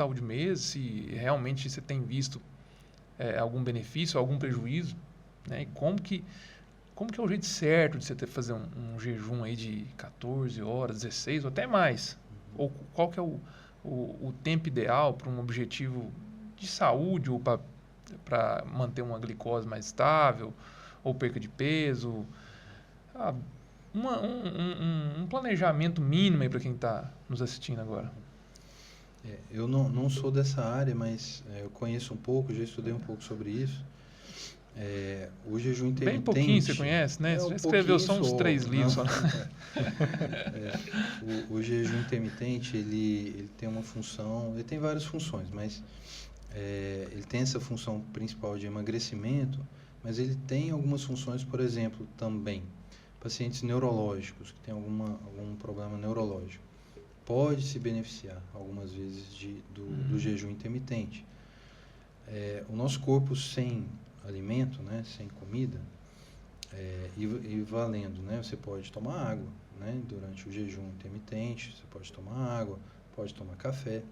saúde mesmo, se realmente você tem visto algum benefício, algum prejuízo, né? E como que é o jeito certo de você fazer um jejum aí de 14 horas, 16 ou até mais? Ou qual que é o tempo ideal para um objetivo de saúde ou para manter uma glicose mais estável ou perca de peso? Ah, um planejamento mínimo aí para quem está nos assistindo agora. Eu não sou dessa área, mas eu conheço um pouco, já estudei um pouco sobre isso. O jejum Bem pouquinho você intermitente conhece, né? Você um já escreveu pouquinho só uns só, 3 livros. Só. o jejum intermitente ele tem uma função, ele tem várias funções, mas ele tem essa função principal de emagrecimento, mas ele tem algumas funções, por exemplo, também pacientes neurológicos que têm algum problema neurológico pode se beneficiar algumas vezes do jejum intermitente. O nosso corpo sem alimento, né, sem comida, e valendo, né, você pode tomar água, né, durante o jejum intermitente, você pode tomar água, pode tomar café,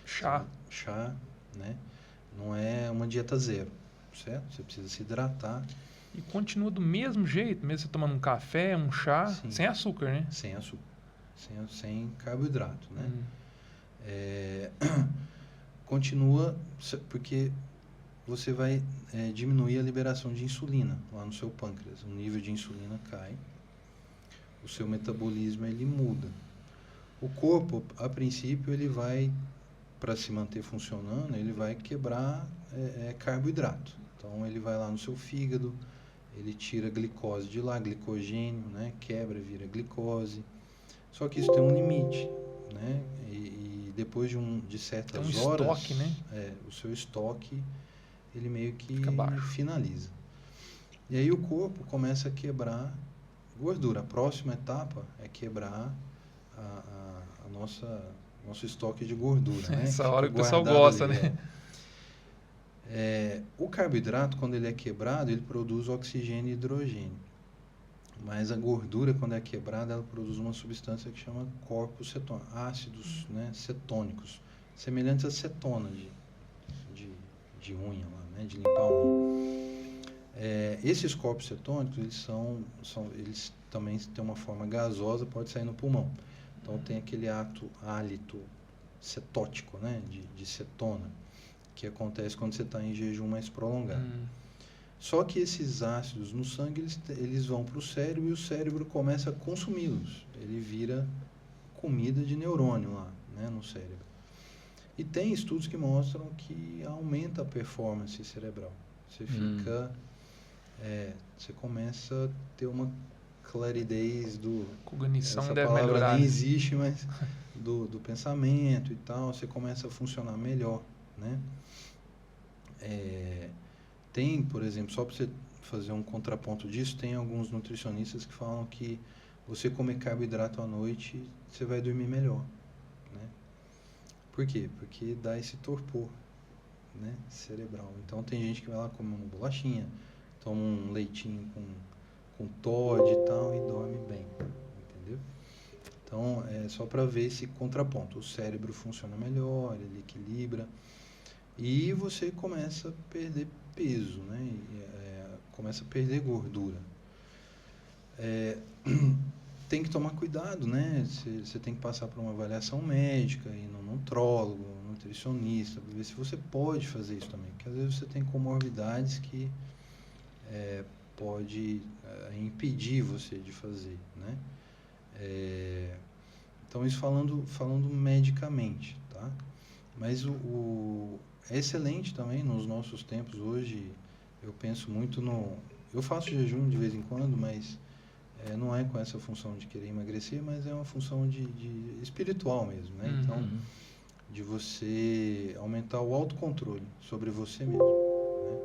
chá, né, não é uma dieta zero, certo? Você precisa se hidratar. E continua do mesmo jeito, mesmo você tomando um café, um chá, Sim, sem açúcar, né? sem açúcar, sem carboidrato, né? Continua, porque você vai diminuir a liberação de insulina lá no seu pâncreas. O nível de insulina cai, o seu metabolismo ele muda. O corpo, a princípio, ele vai, para se manter funcionando, ele vai quebrar carboidrato. Então, ele vai lá no seu fígado, ele tira glicose de lá, glicogênio, né? Quebra, vira glicose. Só que isso tem um limite, né? E depois de certas tem um horas, estoque, né? O seu estoque ele meio que fica baixo. finaliza. E aí o corpo começa a quebrar gordura. A próxima etapa é quebrar a nosso estoque de gordura, né? Essa Fica hora que o pessoal guardado gosta, ali, né? O carboidrato, quando ele é quebrado, ele produz oxigênio e hidrogênio. Mas a gordura, quando é quebrada, ela produz uma substância que chama corpos cetônicos, ácidos, né, cetônicos, semelhantes à cetona de unha, lá, né, de limpar a unha. Esses corpos cetônicos, eles também têm uma forma gasosa, pode sair no pulmão. Então tem aquele hálito cetótico, né, de cetona, que acontece quando você está em jejum mais prolongado. Só que esses ácidos no sangue, eles vão para o cérebro e o cérebro começa a consumi-los. Ele vira comida de neurônio lá, né, no cérebro. E tem estudos que mostram que aumenta a performance cerebral. Você fica... você começa a ter uma claridez cognição essa deve palavra melhorar. nem existe, mas do pensamento e tal, você começa a funcionar melhor, né? Tem, por exemplo, só para você fazer um contraponto disso, tem alguns nutricionistas que falam que você comer carboidrato à noite, você vai dormir melhor, né? Por quê? Porque dá esse torpor, né, cerebral. Então tem gente que vai lá comer uma bolachinha, toma um leitinho com Toddy e tal e dorme bem, entendeu? Então é só para ver esse contraponto. O cérebro funciona melhor, ele equilibra e você começa a perder peso, né? Começa a perder gordura. Tem que tomar cuidado, né? Você tem que passar por uma avaliação médica, ir num nutrólogo, nutricionista, para ver se você pode fazer isso também. Porque às vezes você tem comorbidades que pode impedir você de fazer, né? Então isso falando medicamente, tá? Mas é excelente também nos nossos tempos hoje. Eu penso muito eu faço jejum de vez em quando, mas não é com essa função de querer emagrecer, mas é uma função de espiritual mesmo, né? Então, de você aumentar o autocontrole sobre você mesmo, né?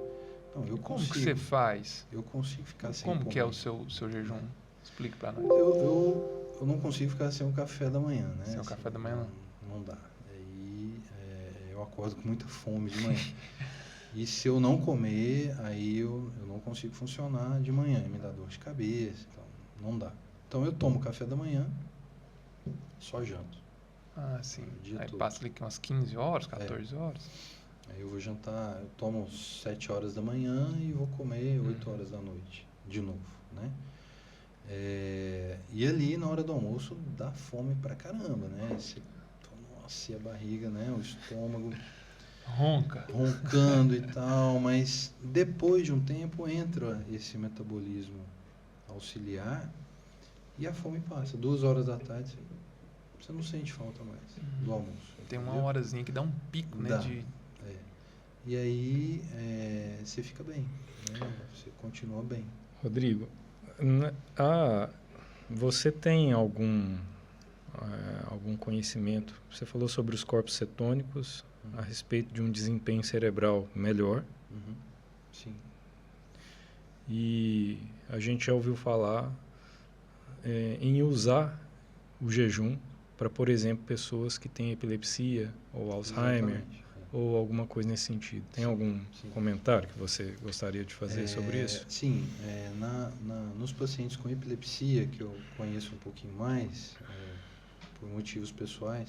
Então, Como que você faz? Eu consigo ficar sem Como comer. que é o seu jejum? Explique para nós. Eu não consigo ficar sem o café da manhã, né? Sem o café da manhã, não dá. Aí eu acordo com muita fome de manhã. E se eu não comer, aí eu não consigo funcionar de manhã, me dá dor de cabeça, então não dá. Então eu tomo café da manhã, só janto. Ah, sim. O dia Aí todo. passa ali que umas 15 horas, 14 horas. Aí eu vou jantar, eu tomo 7 horas da manhã e vou comer 8 horas da noite, de novo, né? E ali, na hora do almoço, dá fome pra caramba, né? Nossa, e a barriga, né? O estômago Ronca. roncando e tal, mas depois de um tempo entra esse metabolismo auxiliar e a fome passa. 2 horas da tarde, você não sente falta mais do almoço. Tem uma entendeu? horazinha que dá um pico, né? Dá. De... E aí você fica bem, né? Você continua bem. Rodrigo, você tem algum conhecimento? Você falou sobre os corpos cetônicos a respeito de um desempenho cerebral melhor. Sim. E a gente já ouviu falar em usar o jejum para, por exemplo, pessoas que têm epilepsia ou Alzheimer. Exatamente. Ou alguma coisa nesse sentido. Tem algum comentário que você gostaria de fazer sobre isso? Sim, nos pacientes com epilepsia, que eu conheço um pouquinho mais, por motivos pessoais,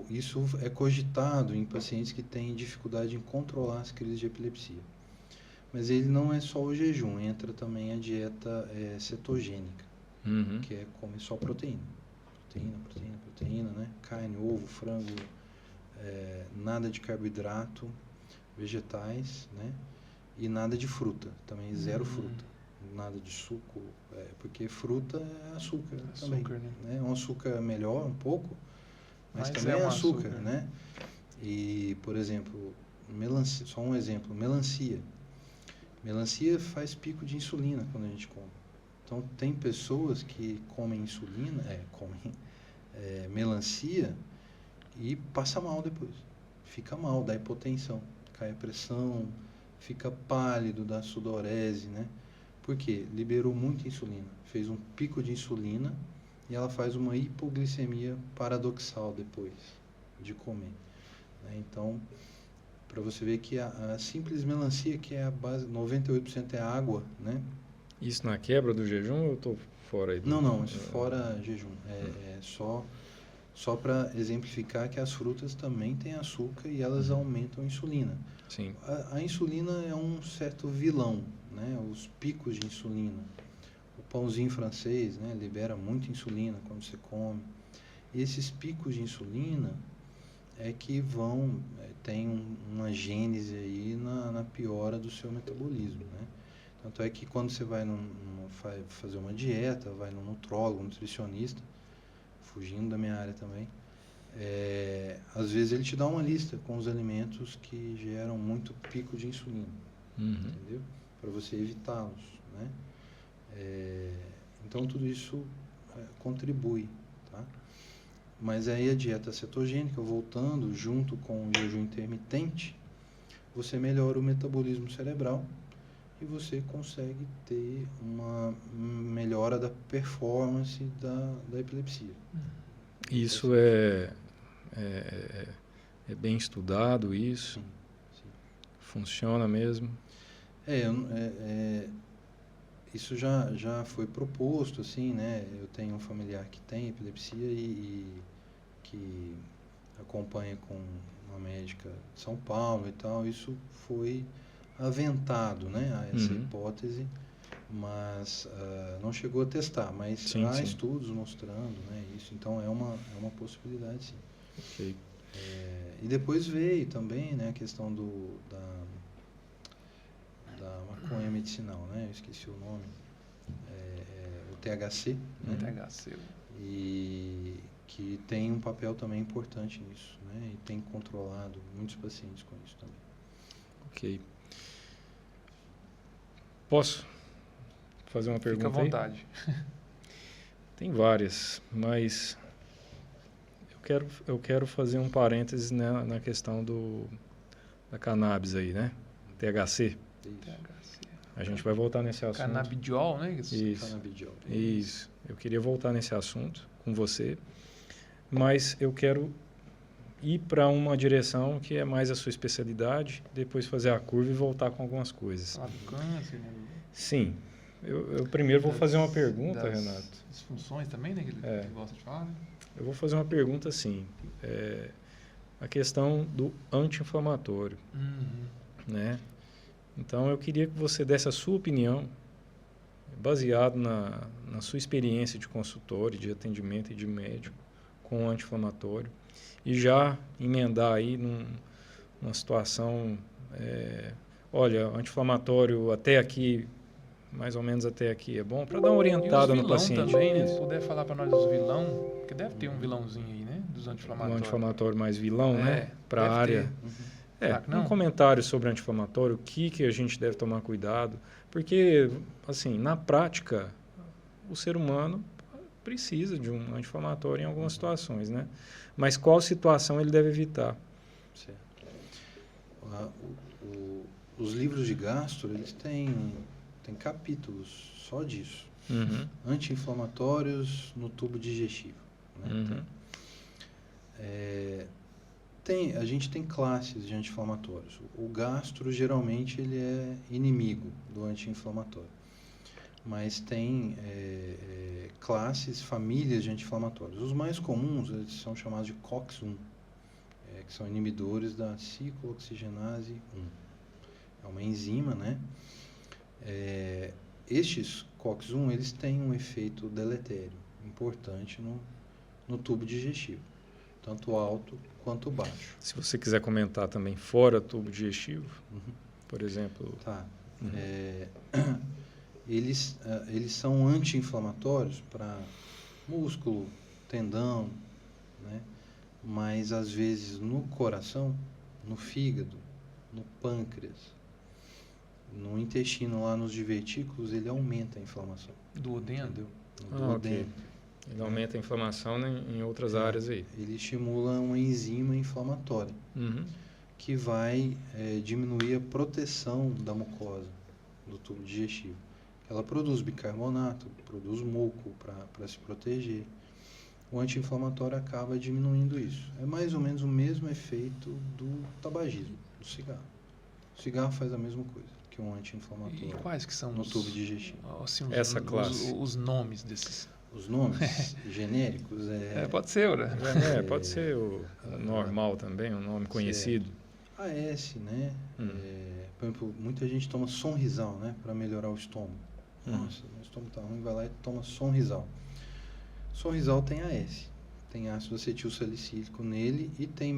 isso é cogitado em pacientes que têm dificuldade em controlar as crises de epilepsia. Mas ele não é só o jejum, entra também a dieta cetogênica, que é comer só proteína. Proteína, né? Carne, ovo, frango, nada de carboidrato, vegetais, né? E nada de fruta, também zero fruta, nada de suco, porque fruta é açúcar também, né? É um açúcar melhor um pouco, mas também é açúcar, né? E, por exemplo, melancia, só um exemplo, melancia. Melancia faz pico de insulina quando a gente come. Então, tem pessoas que comem insulina, melancia e passa mal depois. Fica mal, dá hipotensão, cai a pressão, fica pálido, dá sudorese, né? Por quê? Liberou muita insulina, fez um pico de insulina e ela faz uma hipoglicemia paradoxal depois de comer, né? Então, para você ver que a simples melancia, que é a base, 98% é água, né? Isso na quebra do jejum ou eu estou fora aí? Não, isso fora jejum. Só para exemplificar que as frutas também têm açúcar e elas aumentam a insulina. Sim. A insulina é um certo vilão, né? Os picos de insulina. O pãozinho francês, né? Libera muita insulina quando você come. E esses picos de insulina é que tem uma gênese aí na piora do seu metabolismo, né? Tanto é que quando você vai fazer uma dieta, vai no nutrólogo, nutricionista, fugindo da minha área também, às vezes ele te dá uma lista com os alimentos que geram muito pico de insulina, entendeu? Para você evitá-los, né? Então tudo isso contribui, tá? Mas aí a dieta cetogênica, voltando junto com o jejum intermitente, você melhora o metabolismo cerebral e você consegue ter uma melhora da performance da epilepsia. Isso é bem estudado, isso? Sim. Funciona mesmo? Isso já foi proposto, assim, né? Eu tenho um familiar que tem epilepsia e que acompanha com uma médica de São Paulo e tal. Isso foi aventado, né? Essa hipótese, mas não chegou a testar. Mas há estudos mostrando, né, isso. Então é uma possibilidade, sim. Okay. E depois veio também, né, a questão da maconha medicinal, né? Eu esqueci o nome. O THC, né? THC. E que tem um papel também importante nisso, né? E tem controlado muitos pacientes com isso também. Ok. Posso fazer uma pergunta? Fica à vontade. Tem várias, mas eu quero fazer um parêntese na questão da cannabis aí, né? THC. Isso. A gente vai voltar nesse assunto. Canabidiol, né? Isso. Canabidiol. Isso. Eu queria voltar nesse assunto com você, mas eu quero ir para uma direção que é mais a sua especialidade, depois fazer a curva e voltar com algumas coisas. Falar do câncer, né? Sim. Eu primeiro vou fazer uma pergunta, das Renato. Disfunções também, né? Que ele gosta de falar, né? Eu vou fazer uma pergunta assim. A questão do anti-inflamatório, né? Então, eu queria que você desse a sua opinião, baseado na sua experiência de consultório, de atendimento e de médico com anti-inflamatório, e já emendar aí numa situação, olha, anti-inflamatório até aqui, mais ou menos até aqui é bom, para dar uma orientada no paciente. Também, né? Se puder falar para nós dos vilão, porque deve ter um vilãozinho aí, né? Dos anti-inflamatórios. Um anti-inflamatório mais vilão, né? Para a área. Um comentário sobre anti-inflamatório, o que a gente deve tomar cuidado, porque, assim, na prática, o ser humano precisa de um anti-inflamatório em algumas situações, né? Mas qual situação ele deve evitar? Certo. Os livros de gastro, eles têm capítulos só disso. Anti-inflamatórios no tubo digestivo. Né? A gente tem classes de anti-inflamatórios. O gastro, geralmente, ele é inimigo do anti-inflamatório. Mas tem classes, famílias de anti-inflamatórios. Os mais comuns, eles são chamados de COX-1, que são inibidores da ciclooxigenase 1. É uma enzima, né? Estes COX-1, eles têm um efeito deletério importante no tubo digestivo, tanto alto quanto baixo. Se você quiser comentar também fora tubo digestivo, por exemplo... Tá. Eles são anti-inflamatórios para músculo, tendão, né? Mas às vezes no coração, no fígado, no pâncreas, no intestino, lá nos divertículos, ele aumenta a inflamação. Duodeno? No duodeno. Ele aumenta a inflamação em outras áreas aí. Ele estimula uma enzima inflamatória que vai diminuir a proteção da mucosa do tubo digestivo. Ela produz bicarbonato, produz muco para se proteger. O anti-inflamatório acaba diminuindo isso. É mais ou menos o mesmo efeito do tabagismo, do cigarro. O cigarro faz a mesma coisa que um anti-inflamatório. E quais que são no tubo digestivo? Assim, essa classe. Os nomes desses. Os nomes genéricos? Pode ser, né? Pode ser o normal também, um nome conhecido. AS, né? Por exemplo, muita gente toma Sonrisal, né? Para melhorar o estômago. Nossa, meu estômago tá ruim, vai lá e toma Sonrisal. Sonrisal tem AS. Tem ácido acetil salicílico nele e tem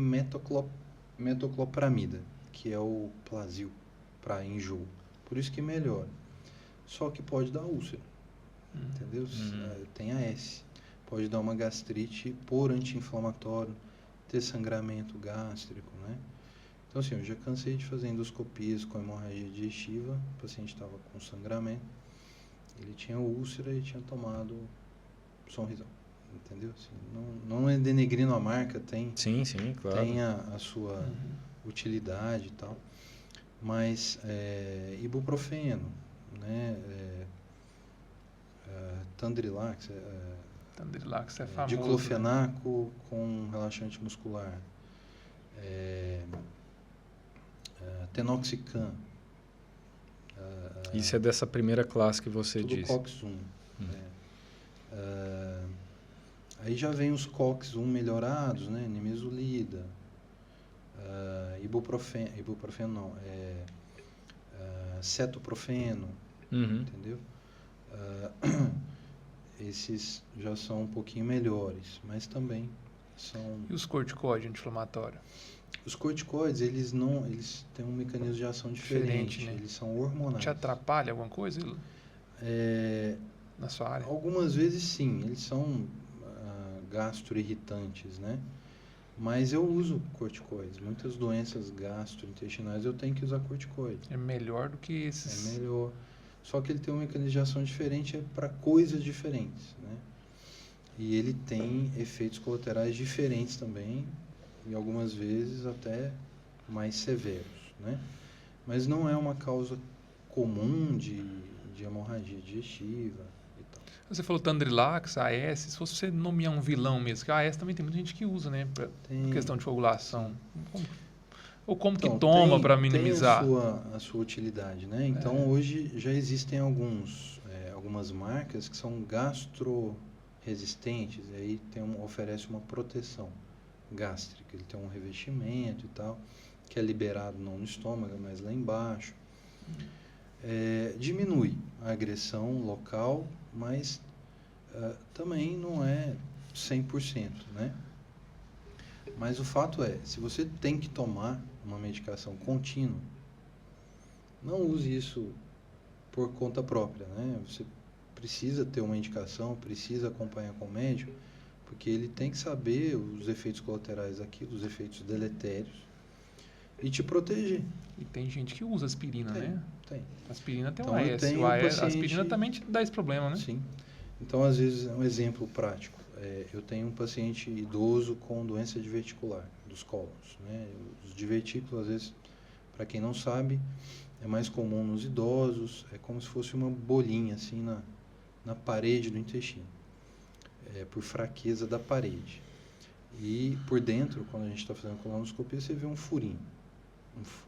metoclopramida, que é o Plasil, para enjoo. Por isso que melhora. Só que pode dar úlcera. Entendeu? Tem AS. Pode dar uma gastrite por anti-inflamatório, ter sangramento gástrico, né? Então, assim, eu já cansei de fazer endoscopias com hemorragia digestiva, o paciente estava com sangramento, ele tinha úlcera e tinha tomado Sonrisal, entendeu? Assim, não é denegrindo a marca, tem, sim, claro. Tem a sua utilidade e tal, mas ibuprofeno, né? Tandrilax, Tandrilax é famoso. Diclofenaco com relaxante muscular. Tenoxicam. Isso é dessa primeira classe que você tudo disse. COX-1. Aí já vem os COX-1 melhorados, né? Nimesulida, ibuprofeno não, cetoprofeno, entendeu? Esses já são um pouquinho melhores, mas também são... E os corticoides anti-inflamatórios? Os corticoides, eles têm um mecanismo de ação diferente, né? Eles são hormonais. Te atrapalha alguma coisa na sua área? Algumas vezes sim, eles são gastroirritantes, né? Mas eu uso corticoides. Muitas doenças gastrointestinais eu tenho que usar corticoides. É melhor do que esses... É melhor. Só que ele tem um mecanismo de ação diferente para coisas diferentes, né? E ele tem efeitos colaterais diferentes também, e algumas vezes até mais severos, né? Mas não é uma causa comum de hemorragia digestiva e tal. Você falou Tandrilax, AS, se fosse você nomear um vilão mesmo, que a AS também tem muita gente que usa, né? Por questão de coagulação. Como que toma para minimizar? Tem a sua utilidade, né? Então, hoje já existem alguns algumas marcas que são gastro-resistentes, e aí oferece uma proteção gástrica. Ele tem um revestimento e tal, que é liberado não no estômago, mas lá embaixo. Diminui a agressão local, mas também não é 100%, né? Mas o fato é, se você tem que tomar uma medicação contínua, não use isso por conta própria, né? Você precisa ter uma indicação, precisa acompanhar com o médico, porque ele tem que saber os efeitos colaterais daquilo, os efeitos deletérios, e te proteger. E tem gente que usa aspirina, né? Tem. Aspirina tem Então, um eu AS. tenho O AS, paciente- a aspirina também te dá esse problema, né? Sim. Então, às vezes, um exemplo prático. Eu tenho um paciente idoso com doença diverticular dos cólons, né? Os divertículos, às vezes, para quem não sabe, é mais comum nos idosos, é como se fosse uma bolinha assim na parede do intestino, por fraqueza da parede. E por dentro, quando a gente está fazendo colonoscopia, você vê um furinho,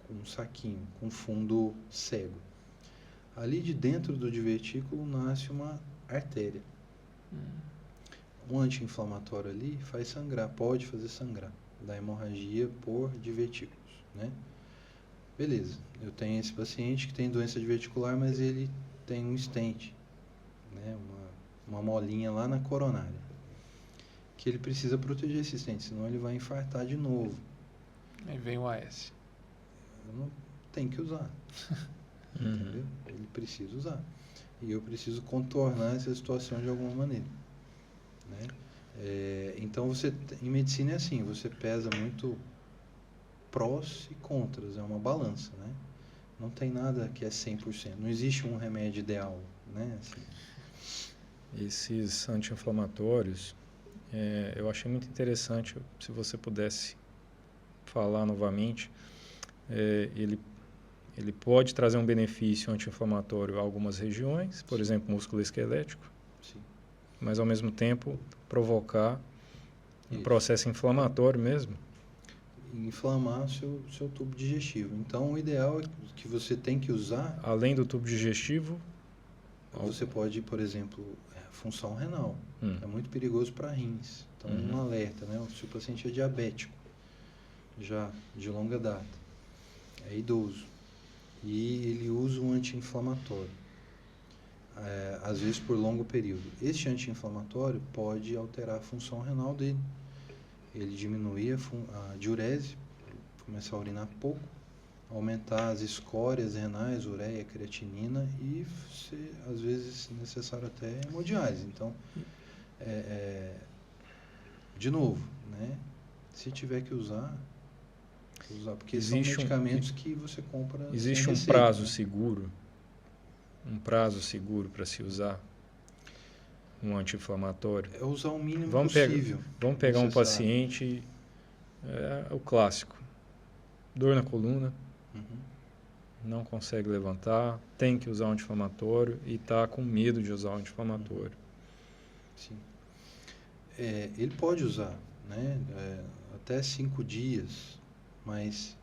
um saquinho com fundo cego. Ali de dentro do divertículo nasce uma artéria. Um anti-inflamatório ali faz sangrar, pode fazer sangrar, da hemorragia por divertículos, né? Beleza, eu tenho esse paciente que tem doença diverticular, mas ele tem um stent, né? Uma molinha lá na coronária, que ele precisa proteger esse stent, senão ele vai infartar de novo. Aí vem o AS. Eu não tenho que usar, entendeu? Ele precisa usar. E eu preciso contornar essa situação de alguma maneira, né? Então, em medicina é assim, você pesa muito prós e contras, é uma balança, né? Não tem nada que é 100%, não existe um remédio ideal, né? Assim. Esses anti-inflamatórios, eu achei muito interessante, se você pudesse falar novamente, ele pode trazer um benefício anti-inflamatório a algumas regiões, por exemplo, músculo esquelético, Sim. mas ao mesmo tempo provocar um Isso. processo inflamatório mesmo. Inflamar seu tubo digestivo. Então, o ideal é que você tem que usar. Além do tubo digestivo, Você pode, por exemplo, função renal. É muito perigoso para rins. Então, um alerta, né? Se o paciente é diabético, já de longa data, é idoso, e ele usa um anti-inflamatório, às vezes por longo período. Este anti-inflamatório pode alterar a função renal dele. Ele diminuir a diurese, começar a urinar pouco, aumentar as escórias renais, ureia, creatinina e, às vezes, necessário até hemodiálise. Então, de novo, né? Se tiver que usar, porque são medicamentos que você compra. Existe sem um receita, prazo né? seguro? Um prazo seguro para se usar um anti-inflamatório? É usar o mínimo Vamos possível. Vamos pegar um necessário. paciente, o clássico, dor na coluna, não consegue levantar, tem que usar um anti-inflamatório e está com medo de usar um anti-inflamatório. Sim. Ele pode usar, né? Até 5 dias, mas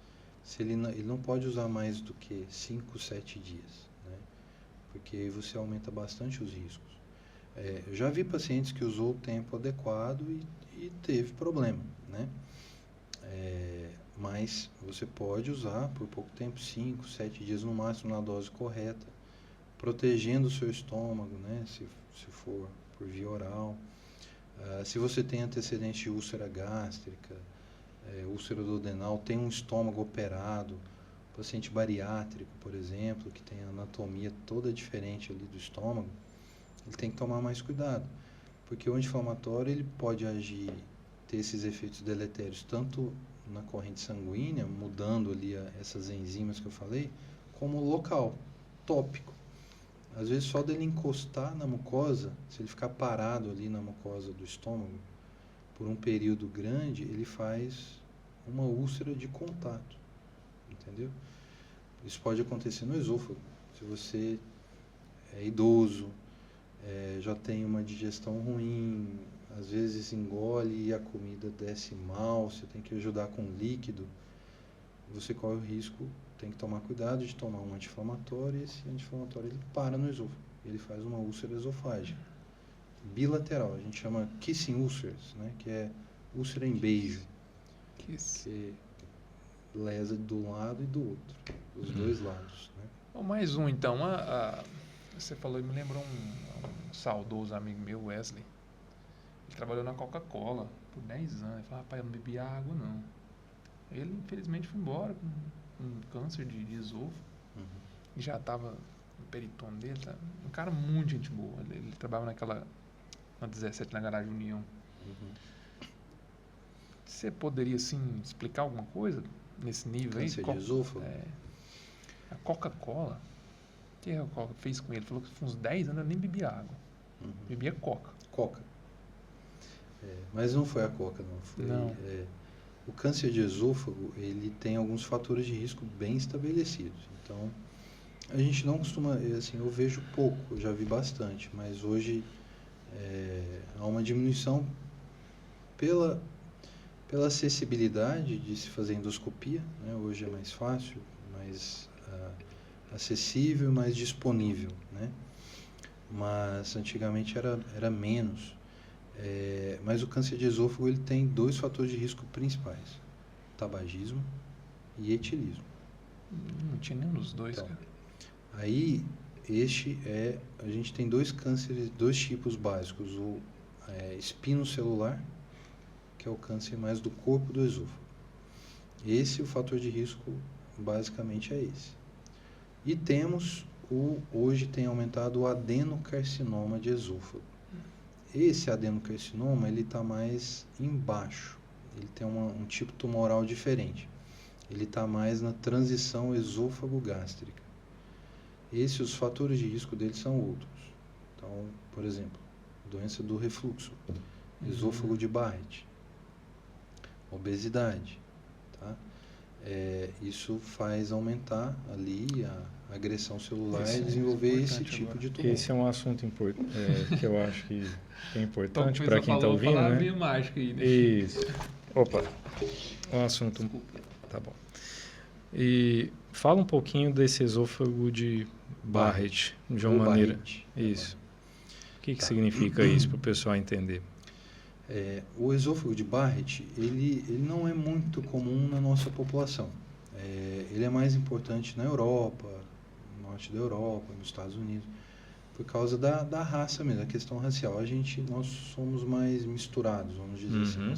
ele não pode usar mais do que 5, 7 dias, né? Porque aí você aumenta bastante os riscos. Eu já vi pacientes que usou o tempo adequado e teve problema, né? Mas você pode usar por pouco tempo, 5, 7 dias no máximo, na dose correta, protegendo o seu estômago, né? Se for por via oral. Se você tem antecedente de úlcera gástrica, úlcera duodenal, tem um estômago operado, paciente bariátrico, por exemplo, que tem a anatomia toda diferente ali do estômago, ele tem que tomar mais cuidado, porque o anti-inflamatório ele pode agir, ter esses efeitos deletérios tanto na corrente sanguínea, mudando ali essas enzimas que eu falei, como local, tópico. Às vezes só dele encostar na mucosa, se ele ficar parado ali na mucosa do estômago por um período grande, ele faz uma úlcera de contato, entendeu? Isso pode acontecer no esôfago, se você é idoso, já tem uma digestão ruim, às vezes engole e a comida desce mal, você tem que ajudar com líquido, você corre o risco, tem que tomar cuidado de tomar um anti-inflamatório, e esse anti-inflamatório ele para no esôfago, ele faz uma úlcera esofágica bilateral. A gente chama kissing ulcers, né? Que é úlcera em beijo. Que lesa do lado e do outro, dos dois lados, né? Mais um, então. Você falou, me lembrou um saudoso amigo meu, Wesley. Ele trabalhou na Coca-Cola por 10 anos. Ele falou, rapaz, eu não bebia água, não. Ele, infelizmente, foi embora com um câncer de esôfago. E já estava no peritônio dele. Tá? Um cara muito gente boa. Ele trabalhava na 17, na Garagem União. Você poderia, assim, explicar alguma coisa nesse nível Câncer aí? de esôfago? A Coca-Cola, o que a Coca fez com ele? Falou que por uns 10 anos eu nem bebia água. Bebia Coca. Coca. Mas não foi a Coca, não. Foi, não. O câncer de esôfago, ele tem alguns fatores de risco bem estabelecidos. Então, a gente não costuma, assim, eu vejo pouco, eu já vi bastante, mas hoje há uma diminuição pela acessibilidade de se fazer endoscopia, né? Hoje é mais fácil, mais acessível, mais disponível, né? Mas antigamente era menos. Mas o câncer de esôfago ele tem 2 fatores de risco principais: tabagismo e etilismo. Não tinha nenhum dos dois, então, cara. Aí, a gente tem 2 cânceres, 2 tipos básicos: o espinocelular, que é o câncer mais do corpo do esôfago. O fator de risco basicamente é esse. E temos hoje tem aumentado o adenocarcinoma de esôfago. Esse adenocarcinoma ele está mais embaixo, ele tem um tipo tumoral diferente. Ele está mais na transição esôfago-gástrica. Os fatores de risco dele são outros. Então, por exemplo, doença do refluxo, esôfago de Barrett, obesidade, tá? Isso faz aumentar ali a agressão celular e desenvolver esse tipo de tumor. Esse é um assunto que eu acho que é importante para quem está ouvindo, né? Mágica aí, né? Isso. Opa, um assunto... Desculpa. Tá bom. E fala um pouquinho desse esôfago de Barrett, de uma maneira... Barrett. Isso. O que significa isso para o pessoal entender? O esôfago de Barrett, ele não é muito comum na nossa população. Ele é mais importante na Europa, no norte da Europa, nos Estados Unidos, por causa da raça mesmo, da questão racial. Nós somos mais misturados, vamos dizer assim.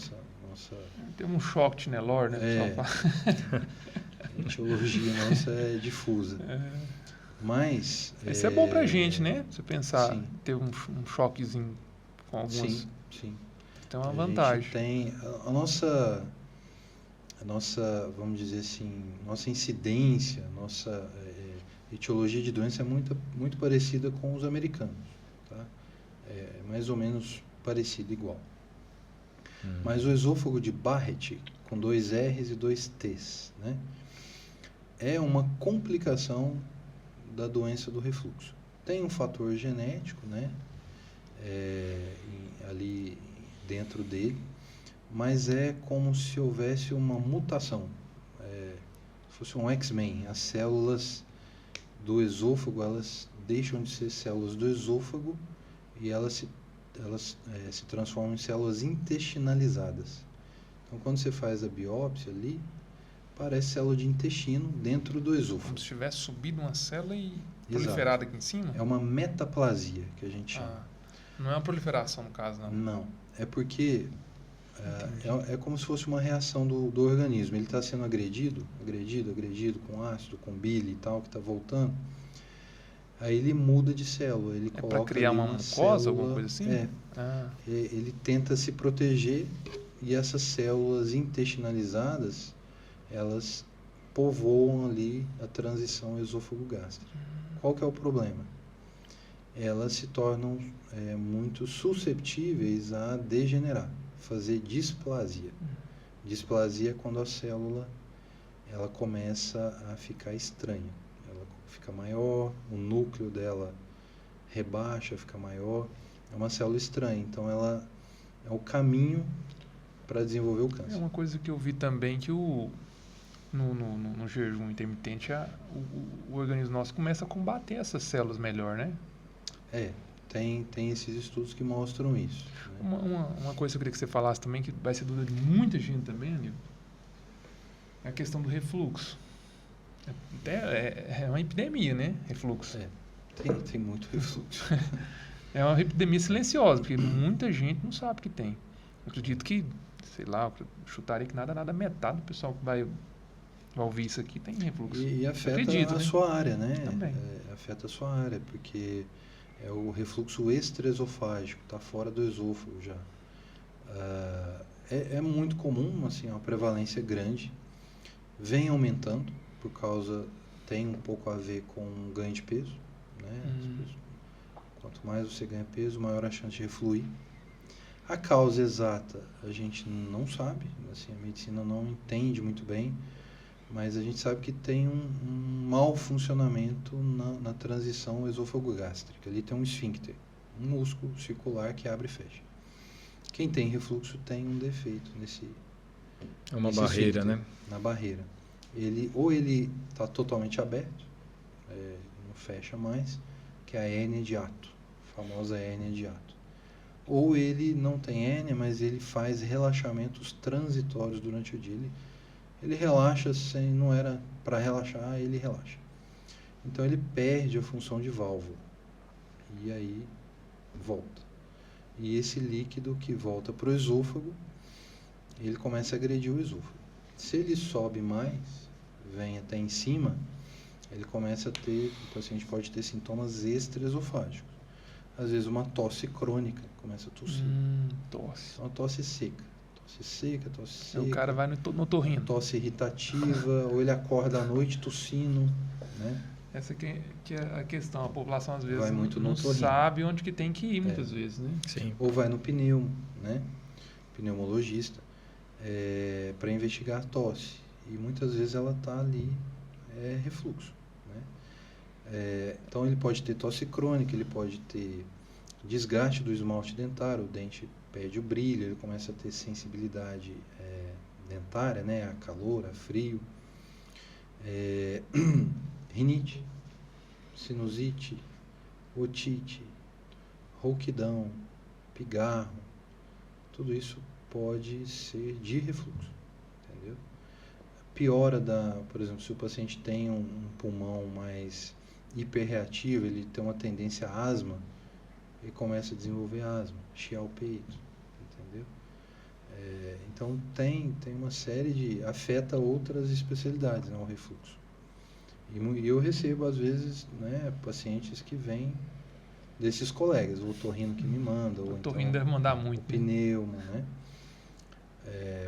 Tem um choque de Nelor, né? A etiologia nossa é difusa. Mas... Isso é bom pra gente, né? Você pensar, sim. ter um choquezinho com algumas... Sim. Tem uma vantagem. A gente tem a nossa, vamos dizer assim, nossa incidência, nossa etiologia de doença é muito parecida com os americanos, tá? É mais ou menos parecido, igual. Mas o esôfago de Barrett, com 2 R's e 2 T's, né? É uma complicação da doença do refluxo. Tem um fator genético, né? Ali dentro dele, mas é como se houvesse uma mutação, se fosse um X-Men. As células do esôfago, elas deixam de ser células do esôfago e elas se transformam em células intestinalizadas. Então, quando você faz a biópsia ali, parece célula de intestino dentro do esôfago. Como se tivesse subido uma célula e proliferado aqui em cima? É uma metaplasia que a gente chama. Não é uma proliferação, no caso, não? Não. É porque é como se fosse uma reação do organismo. Ele está sendo agredido com ácido, com bile e tal, que está voltando. Aí ele muda de célula. Ele coloca para criar uma mucosa, alguma coisa assim? Ele tenta se proteger e essas células intestinalizadas, elas povoam ali a transição esôfago-gástrica. Qual que é o problema? Elas se tornam muito susceptíveis a degenerar, fazer displasia. Displasia é quando a célula ela começa a ficar estranha. Ela fica maior, o núcleo dela rebaixa, fica maior. É uma célula estranha, então ela é o caminho para desenvolver o câncer. É uma coisa que eu vi também, que no jejum intermitente o organismo nosso começa a combater essas células melhor, né? Tem esses estudos que mostram isso. Né? Uma coisa que eu queria que você falasse também, que vai ser dúvida de muita gente também, Aníbal, é a questão do refluxo. É uma epidemia, né? Refluxo. Tem muito refluxo. É uma epidemia silenciosa, porque muita gente não sabe que tem. Eu acredito que, sei lá, eu chutaria que nada, metade do pessoal que vai ouvir isso aqui tem refluxo. E afeta a sua área, né? Também. Afeta a sua área, porque é o refluxo extraesofágico, está fora do esôfago já. É muito comum, assim, uma prevalência grande, vem aumentando, tem um pouco a ver com ganho de peso, né? Quanto mais você ganha peso, maior a chance de refluir. A causa exata a gente não sabe, assim, a medicina não entende muito bem, mas a gente sabe que tem um mau funcionamento na transição esôfago-gástrica. Ali tem um esfíncter, um músculo circular que abre e fecha. Quem tem refluxo tem um defeito nesse barreira, né? Na barreira. Ele está totalmente aberto, não fecha mais, que é a hérnia de hiato, a famosa hérnia de hiato. Ou ele não tem hérnia, mas ele faz relaxamentos transitórios durante o dia. Ele relaxa não era para relaxar, ele relaxa. Então ele perde a função de válvula. E aí volta. E esse líquido que volta para o esôfago, ele começa a agredir o esôfago. Se ele sobe mais, vem até em cima, ele começa a ter, o paciente pode ter sintomas extraesofágicos. Às vezes uma tosse crônica, começa a tossir. Tosse. Uma tosse seca. Tosse seca. O cara vai no torrino. Tosse irritativa, ou ele acorda à noite tossindo, né? Essa que é a questão. A população às vezes vai muito não sabe onde que tem que ir, muitas vezes, né? Sim. Ou vai no pneumo, né? Pneumologista, para investigar a tosse. E muitas vezes ela está ali, refluxo. Né? Então ele pode ter tosse crônica, ele pode ter desgaste do esmalte dentário, o dente perde o brilho, ele começa a ter sensibilidade dentária, né? A calor, a frio. Rinite, sinusite, otite, rouquidão, pigarro, tudo isso pode ser de refluxo, entendeu? Piora por exemplo, se o paciente tem um pulmão mais hiperreativo, ele tem uma tendência à asma, ele começa a desenvolver asma, chiar o peito, entendeu? Então tem uma série afeta outras especialidades, né, o refluxo. E eu recebo, às vezes, né, pacientes que vêm desses colegas, o otorrino que me manda, ou o otorrino deve mandar muito, o pneumo, né?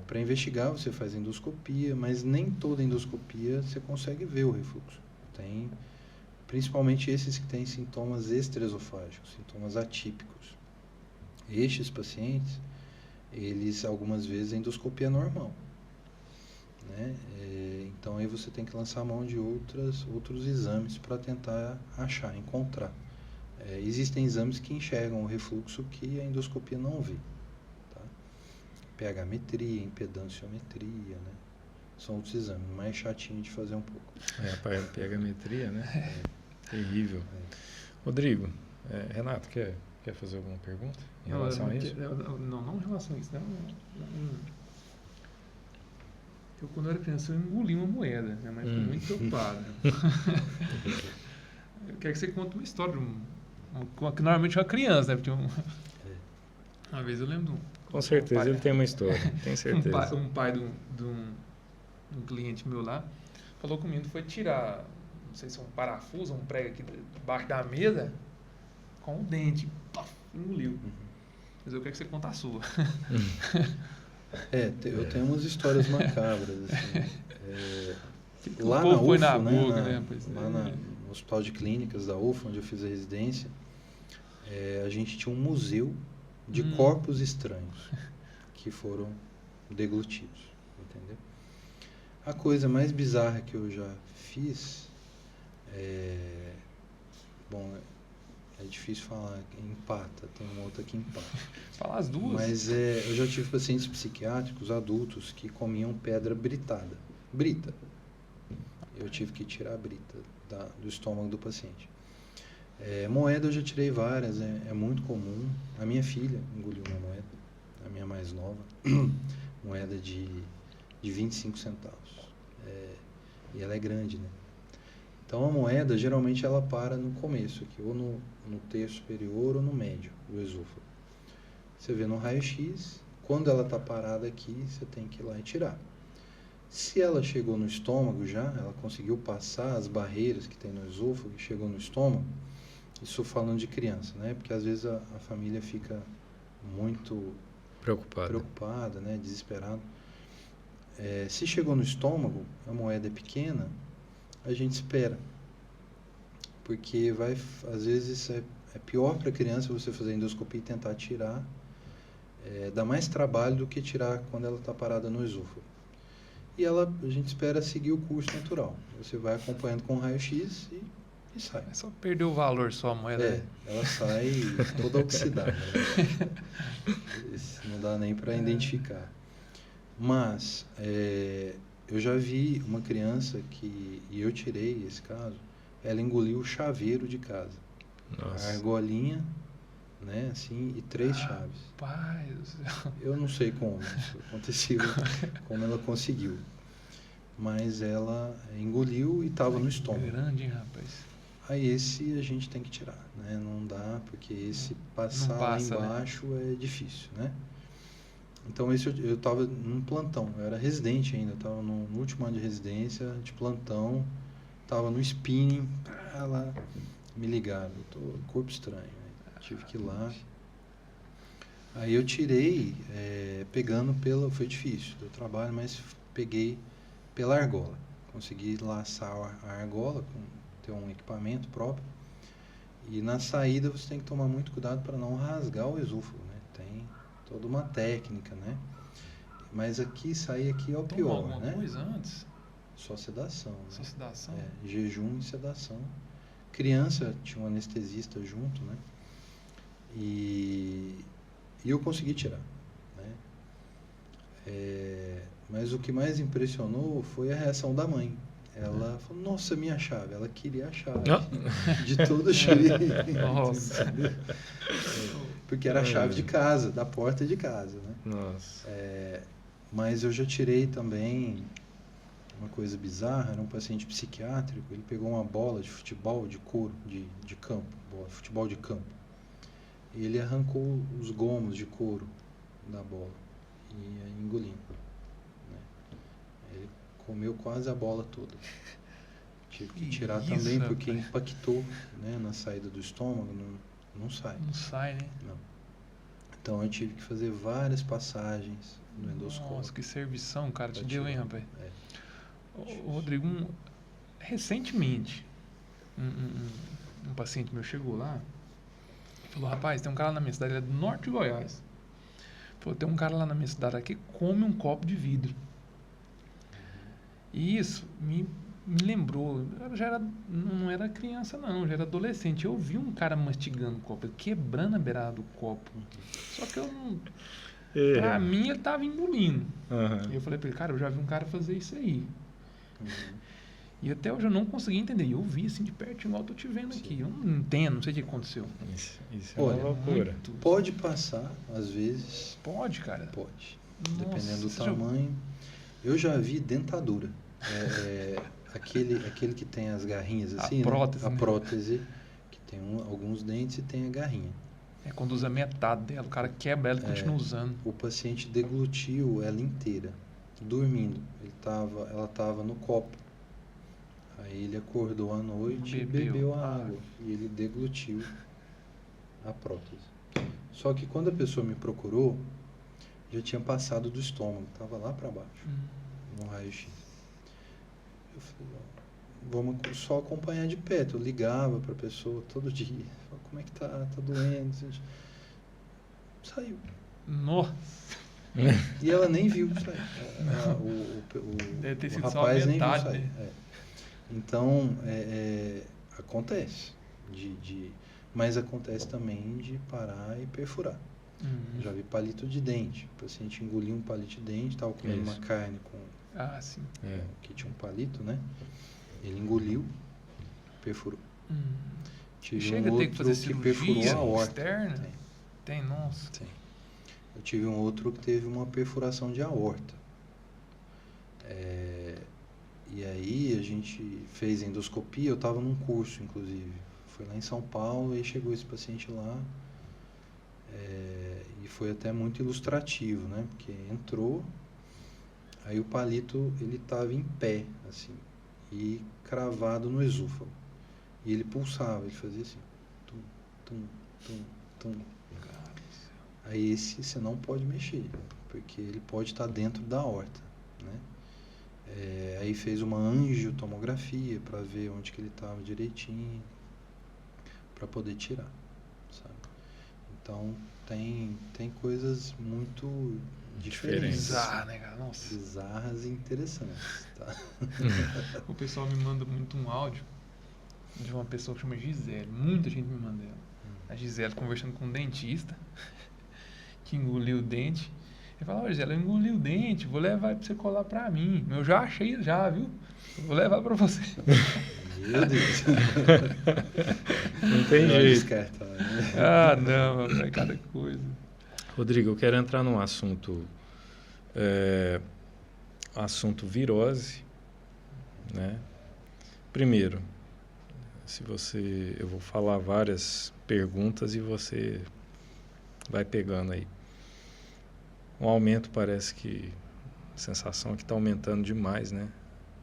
Para investigar, você faz endoscopia, mas nem toda endoscopia você consegue ver o refluxo. Tem, principalmente esses que têm sintomas extraesofágicos, sintomas atípicos. Estes pacientes, eles, algumas vezes, a endoscopia é normal. Né? Então aí você tem que lançar a mão de outros exames para tentar encontrar. Existem exames que enxergam o refluxo que a endoscopia não vê. Tá? pH-metria, impedanciometria, né? São outros exames, mais chatinho de fazer um pouco. A pH-metria, né? Terrível. Rodrigo, Renato, quer fazer alguma pergunta em relação a isso? Não em relação a isso. Eu, quando eu era criança, eu engoli uma moeda. Minha mãe ficou muito preocupada. Eu quero que você conte uma história, que normalmente é uma criança, né? Porque uma vez eu lembro... Com certeza ele tem uma história, tenho certeza. Um pai de um cliente meu lá falou comigo, foi tirar, não sei se é um parafuso, um prego aqui debaixo da mesa, com o dente, engoliu. Mas eu quero que você conte a sua. Eu tenho umas histórias macabras. Assim. Lá na UFO, na boca, né? Lá no Hospital de Clínicas da UFO, onde eu fiz a residência, a gente tinha um museu de corpos estranhos que foram deglutidos, entendeu? A coisa mais bizarra que eu já fiz, é difícil falar, empata, tem uma outra que empata. Fala as duas. Mas eu já tive pacientes psiquiátricos, adultos, que comiam pedra britada. Brita. Eu tive que tirar a brita do estômago do paciente. Moeda eu já tirei várias, é muito comum. A minha filha engoliu uma moeda, a minha mais nova, moeda de 25 centavos. E ela é grande, né? Então a moeda, geralmente, ela para no começo, aqui, ou no terço superior ou no médio do esôfago. Você vê no raio-x, quando ela está parada aqui, você tem que ir lá e tirar. Se ela chegou no estômago já, ela conseguiu passar as barreiras que tem no esôfago e chegou no estômago, isso falando de criança, né? Porque às vezes a família fica muito preocupada, né? Desesperada. Se chegou no estômago, a moeda é pequena, a gente espera. Porque às vezes é pior para a criança você fazer endoscopia e tentar tirar. Dá mais trabalho do que tirar quando ela está parada no esôfago. E a gente espera seguir o curso natural. Você vai acompanhando com raio-x e sai. É só perder o valor só a moeda. Ela sai toda oxidada. Né? Não dá nem para identificar. Mas eu já vi uma criança e eu tirei esse caso, ela engoliu o chaveiro de casa. Nossa. A argolinha, né, assim, e 3 chaves. Pai do céu. Eu não sei como isso aconteceu, como ela conseguiu. Mas ela engoliu e estava no estômago. Grande, hein, rapaz? Aí esse a gente tem que tirar, né? Não dá, porque esse passar lá embaixo, né? É difícil, né? Então esse eu estava num plantão, eu era residente ainda, estava no último ano de residência, de plantão, estava no spinning, lá me ligaram, corpo estranho, né? Tive que ir lá. Aí eu tirei, pegando foi difícil, deu trabalho, mas peguei pela argola. Consegui laçar a argola, ter um equipamento próprio. E na saída você tem que tomar muito cuidado para não rasgar o esôfago, né? Tem toda uma técnica, né? Mas sair aqui é o pior, alguma né? coisa antes? Só sedação. Né? Só sedação? Jejum e sedação. Criança, tinha um anestesista junto, né? E eu consegui tirar, né? Mas o que mais impressionou foi a reação da mãe. Ela falou, nossa, minha chave. Ela queria a chave. De todo jeito. Nossa. Porque era a chave de casa, da porta de casa, né? Nossa. Mas eu já tirei também uma coisa bizarra, era um paciente psiquiátrico, ele pegou uma bola de futebol de couro, de campo, futebol de campo. E ele arrancou os gomos de couro da bola e ia engolindo. Né? Ele comeu quase a bola toda. Tive que tirar também, porque impactou, né, na saída do estômago, não sai. Não sai, né? Não. Então eu tive que fazer várias passagens no endoscópio. Nossa, que servição, cara, te deu, hein, rapaz? Ô, Rodrigo, recentemente, um paciente meu chegou lá e falou, rapaz, tem um cara lá na minha cidade, ele é do norte de Goiás. Falou, tem um cara lá na minha cidade aqui que come um copo de vidro. E isso me lembrou, não era criança não, já era adolescente. Eu vi um cara mastigando o copo, quebrando a beirada do copo. Só que eu não... Pra mim, ele tava engolindo. E eu falei pra ele, cara, eu já vi um cara fazer isso aí. E até hoje eu não consegui entender. E eu vi assim de perto, igual eu tô te vendo aqui. Eu não entendo, não sei o que aconteceu. Isso é uma loucura. Pode passar, às vezes. Pode, cara? Pode. Nossa, dependendo do tamanho. Eu já vi dentadura. Aquele que tem as garrinhas assim, a prótese, né? A prótese, que tem alguns dentes e tem a garrinha. Quando usa metade dela, o cara quebra ela e continua usando. O paciente deglutiu ela inteira, dormindo. Ela estava no copo. Aí ele acordou à noite e bebeu a água. E ele deglutiu a prótese. Só que quando a pessoa me procurou, já tinha passado do estômago, estava lá para baixo, no raio-x. Eu falei, vamos só acompanhar de perto. Eu ligava para a pessoa todo dia. Falei, como é que tá? Tá doendo? Saiu. Nossa! E ela nem viu sair. Deve ter sido o só rapaz a metade, nem viu sair. né? Então, acontece. Mas acontece também de parar e perfurar. Já vi palito de dente. O paciente engoliu um palito de dente, estava comendo uma carne sim. Que tinha um palito, né? Ele engoliu, perfurou. Tive Chega um a ter que fazer outro que perfurou cirurgia a aorta. externa? Tem, nossa. Sim. Eu tive um outro que teve uma perfuração de aorta. E aí a gente fez endoscopia, eu estava num curso, inclusive. Foi lá em São Paulo, e chegou esse paciente lá. E foi até muito ilustrativo, né? Porque entrou, aí o palito, ele estava em pé, assim, e cravado no esôfago. E ele pulsava, ele fazia assim, tum, tum, tum, tum. Aí esse você não pode mexer, porque ele pode estar dentro da aorta, né? Aí fez uma angiotomografia para ver onde que ele estava direitinho, para poder tirar, sabe? Então tem coisas muito diferentes, Bizarra, né, cara? Nossa. bizarras e interessantes, tá? O pessoal me manda muito um áudio de uma pessoa que chama Gisele. Muita gente me manda ela. A Gisele conversando com um dentista que engoliu o dente. Ele fala: "Ó, Gisele, eu engoli o dente, vou levar pra você colar pra mim. Eu já achei já, viu? Eu vou levar pra você." Meu Deus. Não tem Melhor jeito. descartar, né? Ah, não, rapaz, cada coisa. Rodrigo, eu quero entrar num assunto virose, né? Primeiro, eu vou falar várias perguntas e você vai pegando aí. Um aumento, parece que a sensação é que está aumentando demais, né?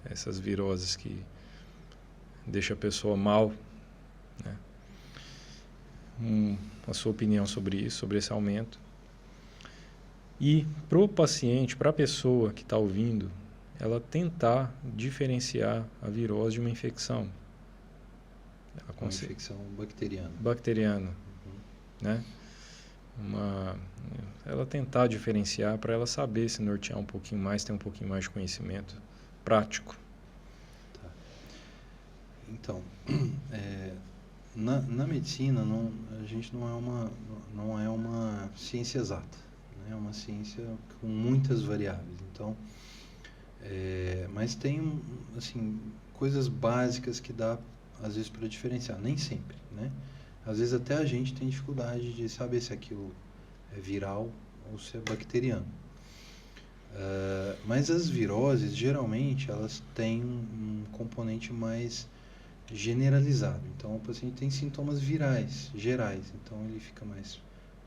Essas viroses que deixam a pessoa mal, né? A sua opinião sobre isso, sobre esse aumento. E para o paciente, para a pessoa que está ouvindo, ela tentar diferenciar a virose de uma infecção. Uma infecção bacteriana. Bacteriana, né? Ela tentar diferenciar para ela saber se nortear um pouquinho mais, ter um pouquinho mais de conhecimento prático. Tá. Então, na medicina a gente não é uma ciência exata, né? É uma ciência com muitas variáveis. Então, mas tem assim coisas básicas que dá às vezes para diferenciar, nem sempre, né? Às vezes até a gente tem dificuldade de saber se aquilo é viral ou se é bacteriano. Mas as viroses, geralmente, elas têm um componente mais generalizado. Então, o paciente tem sintomas virais, gerais. Então, ele fica mais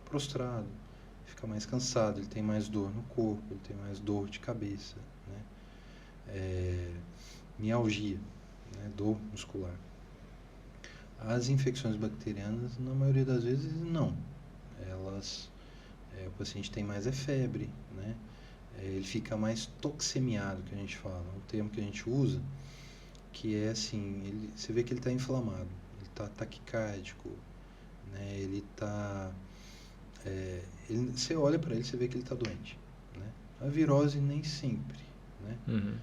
prostrado, fica mais cansado, ele tem mais dor no corpo, ele tem mais dor de cabeça, né? Mialgia, né? Dor muscular. As infecções bacterianas, na maioria das vezes, não. O paciente tem mais febre, né? Ele fica mais toxemiado, que a gente fala, um termo que a gente usa, que é assim, você vê que ele está inflamado, ele está taquicárdico, né? Ele está... você olha para ele, você vê que ele está doente, né? A virose nem sempre, né? Uhum.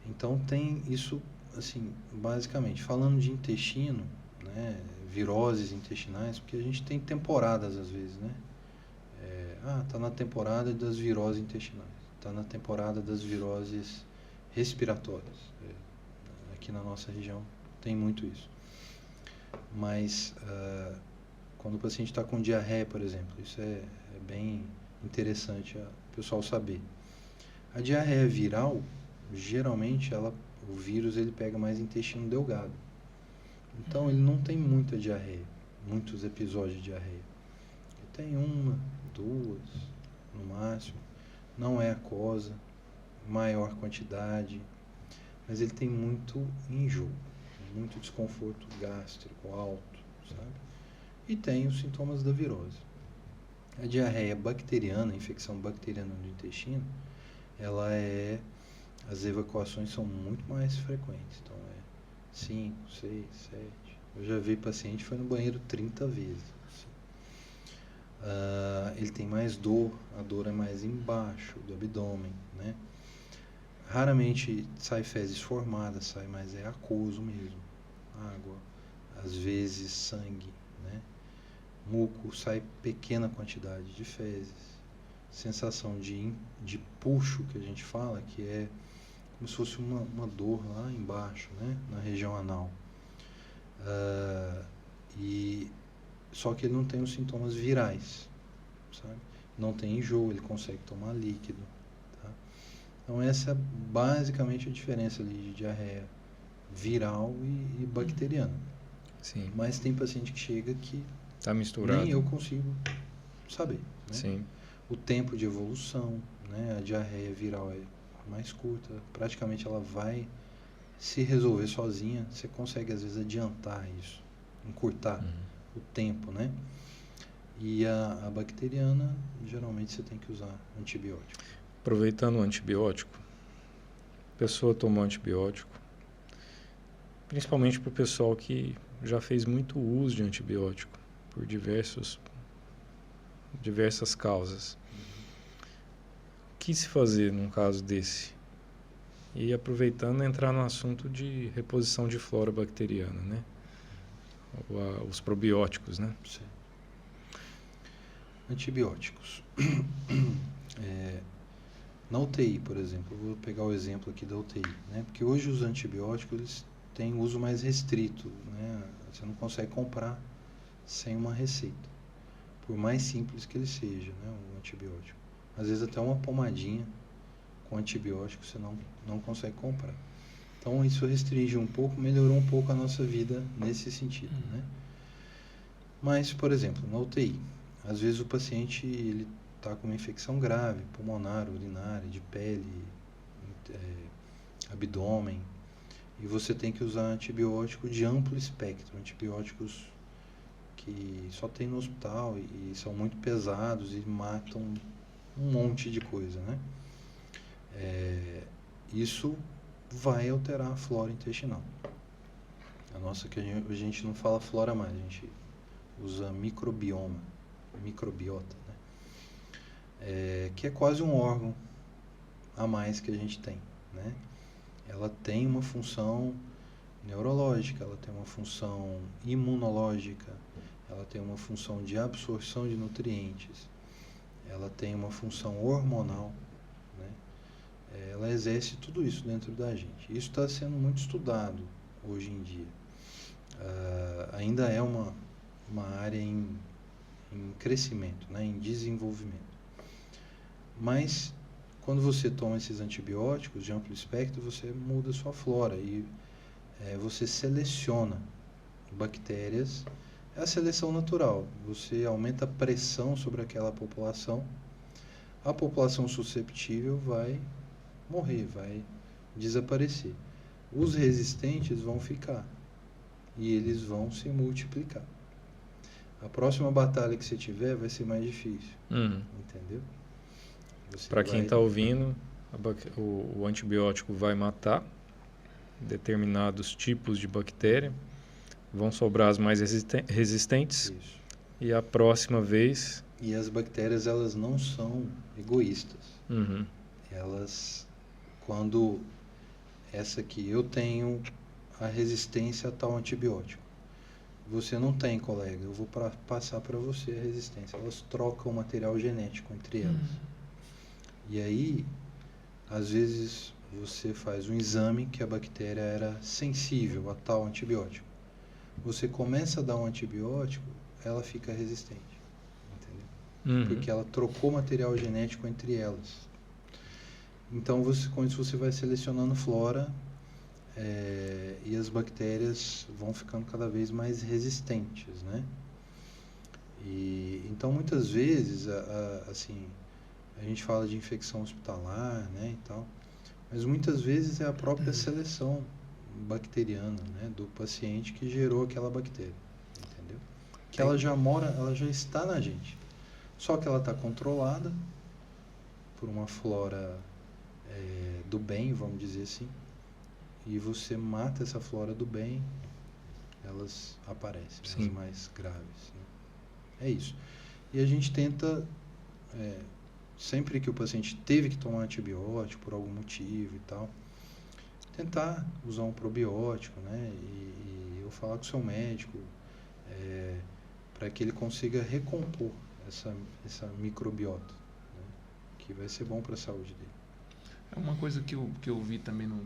Então tem isso, assim, basicamente, falando de intestino, né? Viroses intestinais, porque a gente tem temporadas às vezes, né? Tá na temporada das viroses intestinais, tá na temporada das viroses respiratórias. Aqui na nossa região tem muito isso. Mas quando o paciente está com diarreia, por exemplo, isso é bem interessante o pessoal saber. A diarreia viral, geralmente, o vírus ele pega mais intestino delgado. Então, ele não tem muita diarreia, muitos episódios de diarreia. Ele tem 1, 2, no máximo. Não é aquosa, maior quantidade, mas ele tem muito enjoo, muito desconforto gástrico alto, sabe? E tem os sintomas da virose. A diarreia bacteriana, a infecção bacteriana do intestino, as evacuações são muito mais frequentes. Então, 5, 6, 7. Eu já vi paciente que foi no banheiro 30 vezes. Ele tem mais dor, a dor é mais embaixo do abdômen, né? Raramente sai fezes formadas, sai mais aquoso mesmo, água, às vezes sangue, né? Muco, sai pequena quantidade de fezes, sensação de puxo, que a gente fala, que é como se fosse uma dor lá embaixo, né? Na região anal. Só que ele não tem os sintomas virais, sabe? Não tem enjoo, ele consegue tomar líquido, tá? Então essa é basicamente a diferença ali de diarreia viral e bacteriana. Sim. Mas tem paciente que chega que Tá misturado. nem eu consigo saber, né? Sim. O tempo de evolução, né? A diarreia viral é mais curta, praticamente ela vai se resolver sozinha. Você consegue às vezes adiantar isso, encurtar o tempo, né? E a bacteriana, geralmente você tem que usar antibiótico. Aproveitando o antibiótico, a pessoa tomou antibiótico, principalmente para o pessoal que já fez muito uso de antibiótico por diversas causas. O que se fazer num caso desse? E aproveitando, entrar no assunto de reposição de flora bacteriana, né? Os probióticos, né? Sim. Antibióticos. Na UTI, por exemplo, eu vou pegar o exemplo aqui da UTI, né? Porque hoje os antibióticos eles têm uso mais restrito, né? Você não consegue comprar sem uma receita, por mais simples que ele seja, né? Um antibiótico. Às vezes até uma pomadinha com antibiótico você não consegue comprar. Então isso restringe um pouco, melhorou um pouco a nossa vida nesse sentido, né? Mas, por exemplo, na UTI, às vezes o paciente ele está com uma infecção grave, pulmonar, urinária, de pele, abdômen, e você tem que usar antibiótico de amplo espectro, antibióticos que só tem no hospital e são muito pesados e matam um monte de coisa, né? Isso vai alterar a flora intestinal. A nossa, que a gente não fala flora mais, a gente usa microbioma, microbiota, né? Que é quase um órgão a mais que a gente tem, né? Ela tem uma função neurológica, ela tem uma função imunológica, ela tem uma função de absorção de nutrientes, ela tem uma função hormonal, né? Ela exerce tudo isso dentro da gente. Isso está sendo muito estudado hoje em dia. Ainda é uma área em crescimento, né? Em desenvolvimento. Mas quando você toma esses antibióticos de amplo espectro, você muda a sua flora e você seleciona bactérias. É a seleção natural. Você aumenta a pressão sobre aquela população. A população susceptível vai morrer, vai desaparecer. Os resistentes vão ficar e eles vão se multiplicar. A próxima batalha que você tiver vai ser mais difícil, entendeu? Para quem está ouvindo, o antibiótico vai matar determinados tipos de bactéria, vão sobrar as mais resistentes. Isso. E a próxima vez... E as bactérias, elas não são egoístas. Uhum. Elas, quando essa aqui, eu tenho a resistência a tal antibiótico. Você não tem, colega, eu vou passar para você a resistência. Elas trocam o material genético entre elas. E aí, às vezes, você faz um exame que a bactéria era sensível a tal antibiótico. Você começa a dar um antibiótico, ela fica resistente. Entendeu? Porque ela trocou material genético entre elas. Então, com isso você vai selecionando flora e as bactérias vão ficando cada vez mais resistentes, né? Então, muitas vezes, assim, a gente fala de infecção hospitalar, né, e tal, mas muitas vezes é a própria seleção bacteriana, né, do paciente que gerou aquela bactéria, entendeu? Que ela já está na gente, só que ela está controlada por uma flora do bem, vamos dizer assim, e você mata essa flora do bem, elas aparecem, as mais graves, né? É isso. E a gente tenta, sempre que o paciente teve que tomar antibiótico por algum motivo e tal, tentar usar um probiótico, né? E eu falar com o seu médico para que ele consiga recompor essa microbiota, né? Que vai ser bom para a saúde dele. É uma coisa que eu vi também no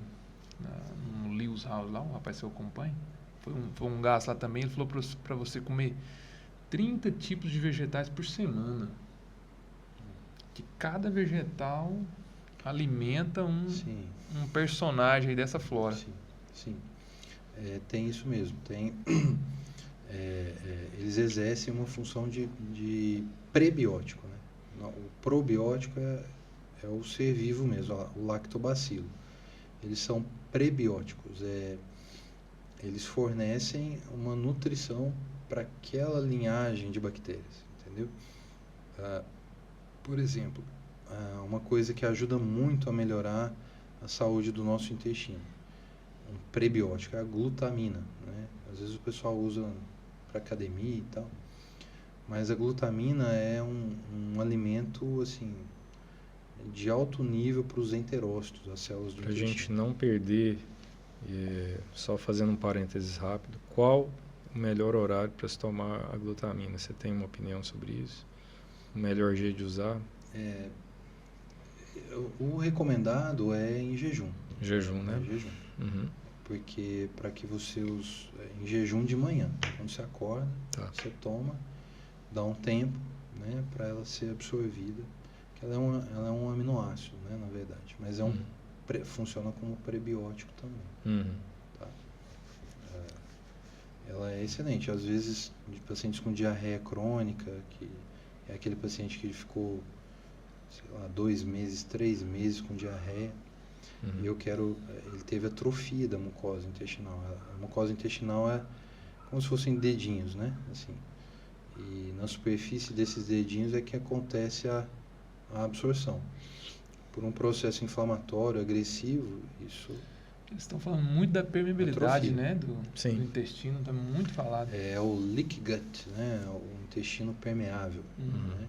Lewis House lá, um rapaz que eu acompanho, foi um gasto lá também, ele falou para você comer 30 tipos de vegetais por semana. Que cada vegetal alimenta Sim. um personagem aí dessa flora. Sim, sim. Tem isso mesmo. Eles exercem uma função de prebiótico, né? O probiótico é o ser vivo mesmo, o lactobacilo. Eles são prebióticos. Eles fornecem uma nutrição para aquela linhagem de bactérias, entendeu? Por exemplo, uma coisa que ajuda muito a melhorar a saúde do nosso intestino, um prebiótico, é a glutamina, né? Às vezes o pessoal usa para academia e tal, mas a glutamina é um alimento assim de alto nível para os enterócitos, as células do intestino. Para a gente não perder, só fazendo um parênteses rápido, qual o melhor horário para se tomar a glutamina? Você tem uma opinião sobre isso? O melhor jeito de usar? O recomendado é em jejum. Jejum, né? Em jejum. Uhum. Porque para que você use em jejum de manhã, quando você acorda, você toma, dá um tempo, né, para ela ser absorvida. Que ela é um aminoácido, né, na verdade, mas funciona como prebiótico também. Tá? Ela é excelente. Às vezes, de pacientes com diarreia crônica, que é aquele paciente que ficou, sei lá, 2 meses, 3 meses com diarreia, e ele teve atrofia da mucosa intestinal. A mucosa intestinal é como se fossem dedinhos, né? Assim. E na superfície desses dedinhos é que acontece a absorção. Por um processo inflamatório, agressivo, isso... Eles estão falando muito da permeabilidade, atrofia, né, do intestino, está muito falado. É o leaky gut, né? O intestino permeável. Né?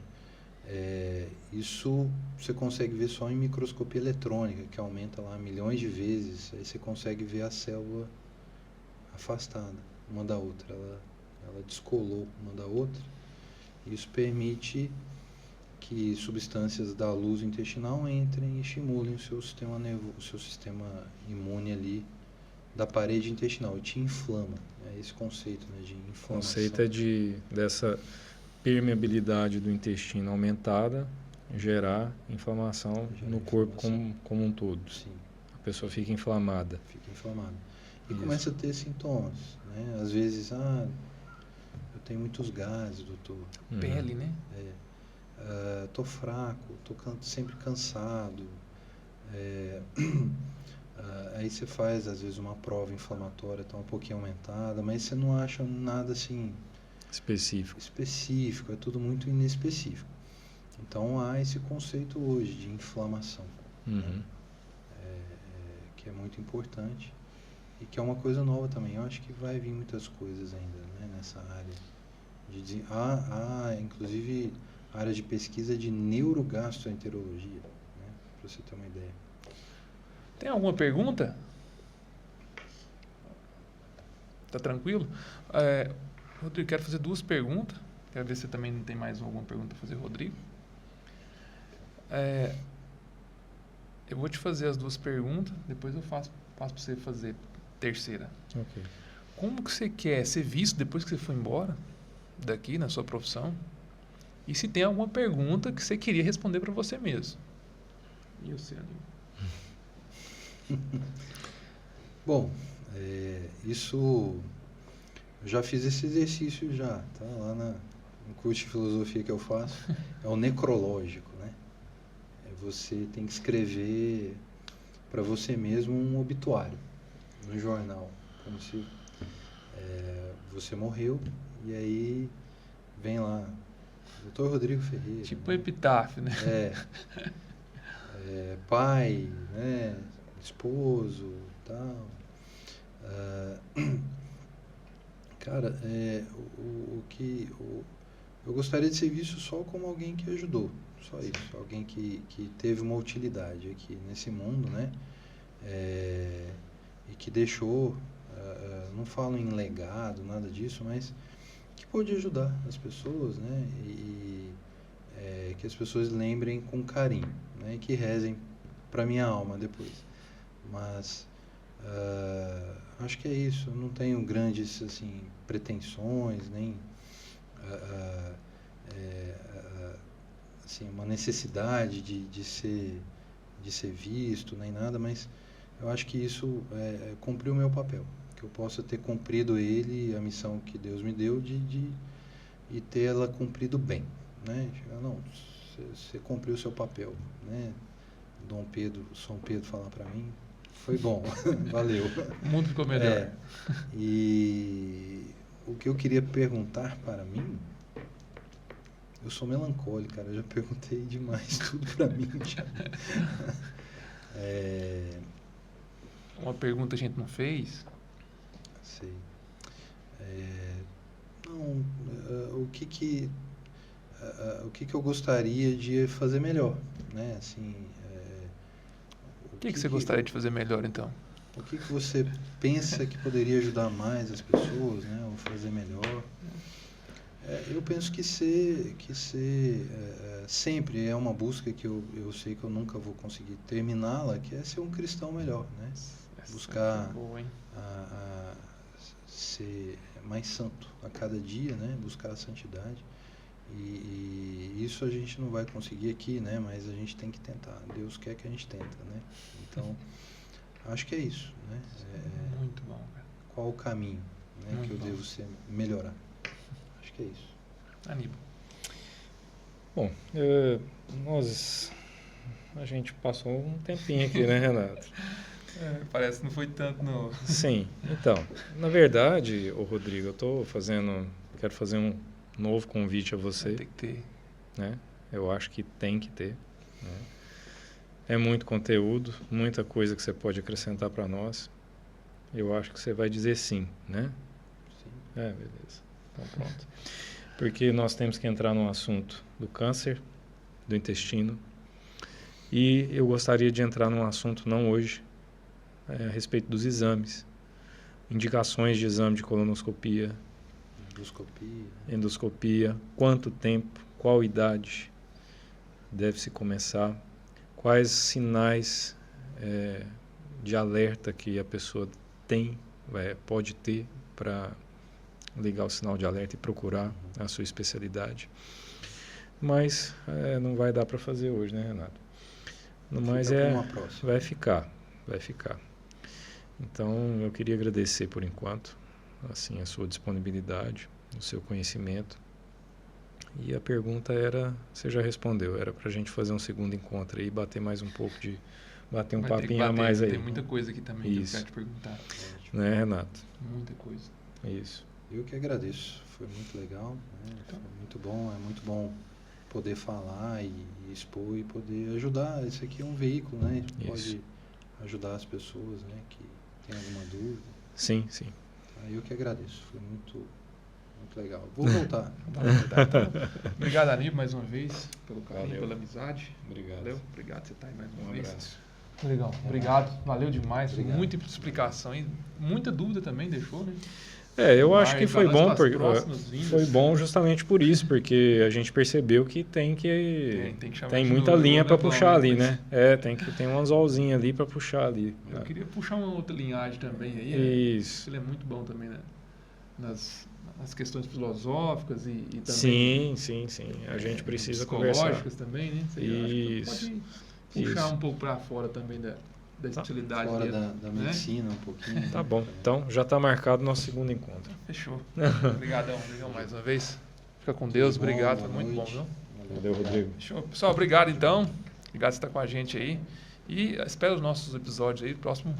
Isso você consegue ver só em microscopia eletrônica, que aumenta lá milhões de vezes. Aí você consegue ver a célula afastada uma da outra. Ela descolou uma da outra. Isso permite que substâncias da luz intestinal entrem e estimulem o seu sistema nervoso, o seu sistema imune ali da parede intestinal e te inflama. É esse conceito, né, de inflamação. O conceito é dessa permeabilidade do intestino aumentada gerar inflamação no corpo como um todo. Sim. A pessoa fica inflamada. Fica inflamada. E começa a ter sintomas, né? Às vezes, eu tenho muitos gases, doutor. Pele, né? Tô fraco, tô sempre cansado. Aí você faz, às vezes, uma prova inflamatória, tá um pouquinho aumentada, mas você não acha nada assim... Específico, é tudo muito inespecífico. Então, há esse conceito hoje de inflamação, né? Que é muito importante e que é uma coisa nova também. Eu acho que vai vir muitas coisas ainda, né, nessa área. Inclusive, área de pesquisa de neurogastroenterologia, né, para você ter uma ideia. Tem alguma pergunta? Tá tranquilo? Rodrigo, quero fazer 2 perguntas. Quero ver se você também não tem mais alguma pergunta para fazer, Rodrigo. Eu vou te fazer as 2 perguntas, depois eu faço para você fazer a terceira. Ok. Como que você quer ser visto depois que você for embora daqui, na sua profissão? E se tem alguma pergunta que você queria responder para você mesmo? E você, amigo? Bom, isso... Eu já fiz esse exercício já, tá? Lá no curso de filosofia que eu faço, é o necrológico, né? Você tem que escrever para você mesmo um obituário no jornal, como se você morreu e aí vem lá, Dr. Rodrigo Ferreira. Tipo epitáfio, né? Pai, né? Esposo, tal. Cara, eu gostaria de ser visto só como alguém que ajudou, só isso, alguém que teve uma utilidade aqui nesse mundo, né? E que deixou, não falo em legado, nada disso, mas que pôde ajudar as pessoas, né? E que as pessoas lembrem com carinho, né? E que rezem para minha alma depois. Mas Acho que é isso. Eu não tenho grandes assim, pretensões, nem assim, uma necessidade de ser visto, nem nada, mas eu acho que isso cumpriu o meu papel. Que eu possa ter cumprido a missão que Deus me deu e ter ela cumprido bem. Né? Não, você cumpriu o seu papel. Né? São Pedro falar para mim, foi bom, valeu. O mundo ficou melhor. E o que eu queria perguntar para mim, eu sou melancólico, cara, eu já perguntei demais tudo para mim. Uma pergunta a gente não fez? Sei. Não, o que eu gostaria de fazer melhor, né? Assim, o que você gostaria de fazer melhor, então? O que você pensa que poderia ajudar mais as pessoas, né? Ou fazer melhor? Eu penso que sempre é uma busca que eu sei que eu nunca vou conseguir terminá-la, que é ser um cristão melhor, né? Buscar ser mais santo a cada dia, né? Buscar a santidade. E isso a gente não vai conseguir aqui, né? Mas a gente tem que tentar. Deus quer que a gente tenta, né? Então, acho que é isso, né? Muito bom, cara. Qual o caminho, né, que eu devo melhorar? Acho que é isso. Aníbal. Bom, a gente passou um tempinho aqui, né, Renato? Parece que não foi tanto, não. Sim, então, na verdade, Rodrigo, eu quero fazer um novo convite a você. Tem que ter. Né? Eu acho que tem que ter. Né? É muito conteúdo, muita coisa que você pode acrescentar para nós. Eu acho que você vai dizer sim, né? Sim. Beleza. Então pronto. Porque nós temos que entrar no assunto do câncer, do intestino. E eu gostaria de entrar num assunto, não hoje, a respeito dos exames. Indicações de exame de colonoscopia. Endoscopia. Quanto tempo, qual idade deve-se começar. Quais sinais de alerta que a pessoa pode ter para ligar o sinal de alerta e procurar a sua especialidade. Mas não vai dar para fazer hoje, né, Renato? Mas vai ficar. Então, eu queria agradecer por enquanto, assim, a sua disponibilidade, o seu conhecimento. E a pergunta você já respondeu, era para a gente fazer um segundo encontro aí, bater mais um pouco bater um papinho a mais aí. Tem muita coisa aqui também que eu quero te perguntar. Né, Renato? Muita coisa. Isso. Eu que agradeço, foi muito legal, né? Foi muito bom poder falar e expor e poder ajudar. Esse aqui é um veículo, né? Pode ajudar as pessoas, né, que tem alguma dúvida. Sim. Eu que agradeço, foi muito legal. Vou voltar. Então, obrigado, Aníbal, mais uma vez, pelo carinho, pela amizade. Obrigado. Valeu, obrigado por você estar aí mais uma vez. Abraço. Legal, obrigado, valeu demais, muita explicação e muita dúvida também deixou, né? Eu acho que foi bom, foi bom justamente por isso, porque a gente percebeu que tem muita linha para puxar ali, né? Tem um anzolzinho ali para puxar ali. Eu queria puxar uma outra linhagem também aí. Isso. Ele é muito bom também, né? Nas questões filosóficas e também... Sim. A gente precisa conversar. Psicológicas também, né? Isso. Pode puxar um pouco para fora também da especialidade fora dele, da medicina, um pouquinho. Tá bom. Então, já está marcado nosso segundo encontro. Fechou. Obrigadão mais uma vez. Fica com Deus. Obrigado. Foi muito bom, viu? Valeu, Rodrigo. Fechou. Pessoal, obrigado então. Obrigado por estar com a gente aí. E espero os nossos episódios aí. Próximo,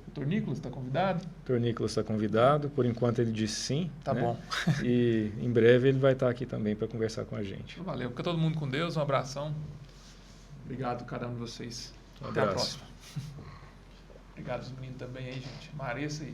o Tornícolas está convidado. Tornícolas está convidado. Por enquanto ele disse sim. Tá bom. E em breve ele vai estar aqui também para conversar com a gente. Valeu. Fica todo mundo com Deus. Um abração. Obrigado a cada um de vocês. Até a próxima. Obrigado aos meninos também aí, gente. Maressa e